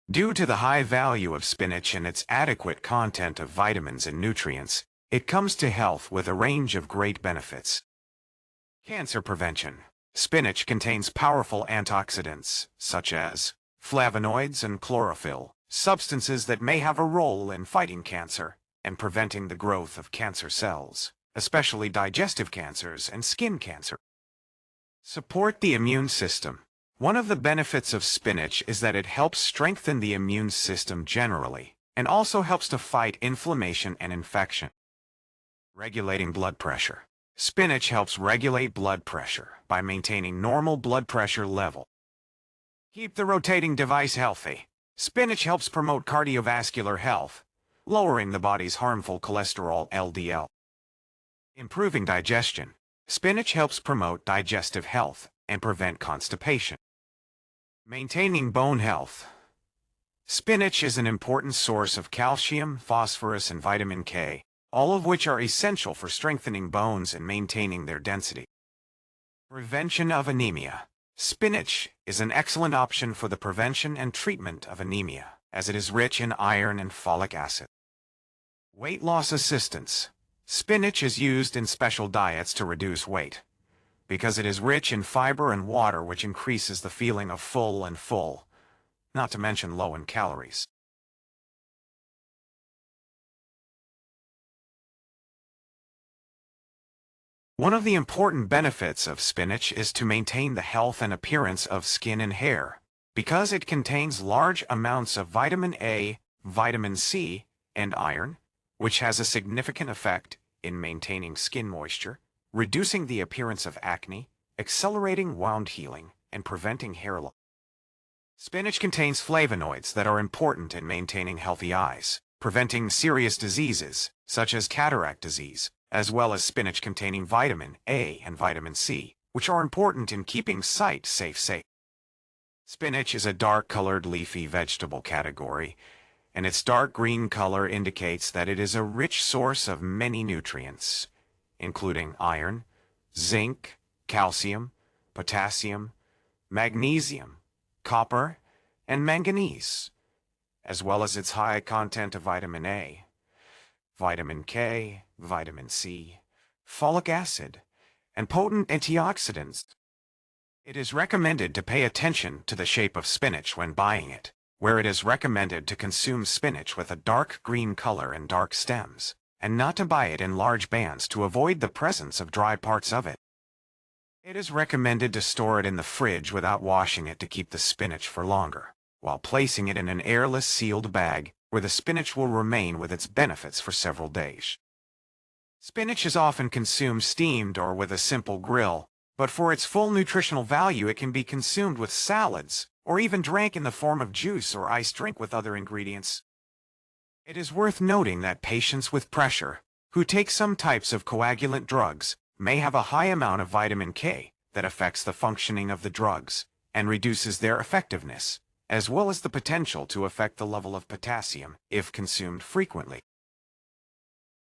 Due to the high value of spinach and its adequate content of vitamins and nutrients, it comes to health with a range of great benefits. Cancer prevention. Spinach contains powerful antioxidants, such as flavonoids and chlorophyll, substances that may have a role in fighting cancer and preventing the growth of cancer cells, especially digestive cancers and skin cancer. Support the immune system. One of the benefits of spinach is that it helps strengthen the immune system generally, and also helps to fight inflammation and infection. Regulating blood pressure. Spinach helps regulate blood pressure by maintaining normal blood pressure level. Keep the rotating device healthy. Spinach helps promote cardiovascular health, lowering the body's harmful cholesterol LDL. Improving digestion. Spinach helps promote digestive health and prevent constipation. Maintaining bone health. Spinach is an important source of calcium, phosphorus, and vitamin K, all of which are essential for strengthening bones and maintaining their density. Prevention of anemia. Spinach is an excellent option for the prevention and treatment of anemia, as it is rich in iron and folic acid. Weight loss assistance. Spinach is used in special diets to reduce weight, because it is rich in fiber and water, which increases the feeling of full, not to mention low in calories. One of the important benefits of spinach is to maintain the health and appearance of skin and hair, because it contains large amounts of vitamin A, vitamin C, and iron, which has a significant effect in maintaining skin moisture, reducing the appearance of acne, accelerating wound healing, and preventing hair loss. Spinach contains flavonoids that are important in maintaining healthy eyes, preventing serious diseases, such as cataract disease, as well as spinach containing vitamin A and vitamin C, which are important in keeping sight safe. Spinach is a dark-colored leafy vegetable category, and its dark green color indicates that it is a rich source of many nutrients, including iron, zinc, calcium, potassium, magnesium, copper, and manganese, as well as its high content of vitamin A, vitamin K, vitamin C, folic acid, and potent antioxidants. It is recommended to pay attention to the shape of spinach when buying it, where it is recommended to consume spinach with a dark green color and dark stems, and not to buy it in large bands to avoid the presence of dry parts of it. It is recommended to store it in the fridge without washing it to keep the spinach for longer, while placing it in an airless sealed bag where the spinach will remain with its benefits for several days. Spinach is often consumed steamed or with a simple grill, but for its full nutritional value it can be consumed with salads, or even drank in the form of juice or iced drink with other ingredients. It is worth noting that patients with pressure, who take some types of coagulant drugs, may have a high amount of vitamin K that affects the functioning of the drugs and reduces their effectiveness, as well as the potential to affect the level of potassium if consumed frequently.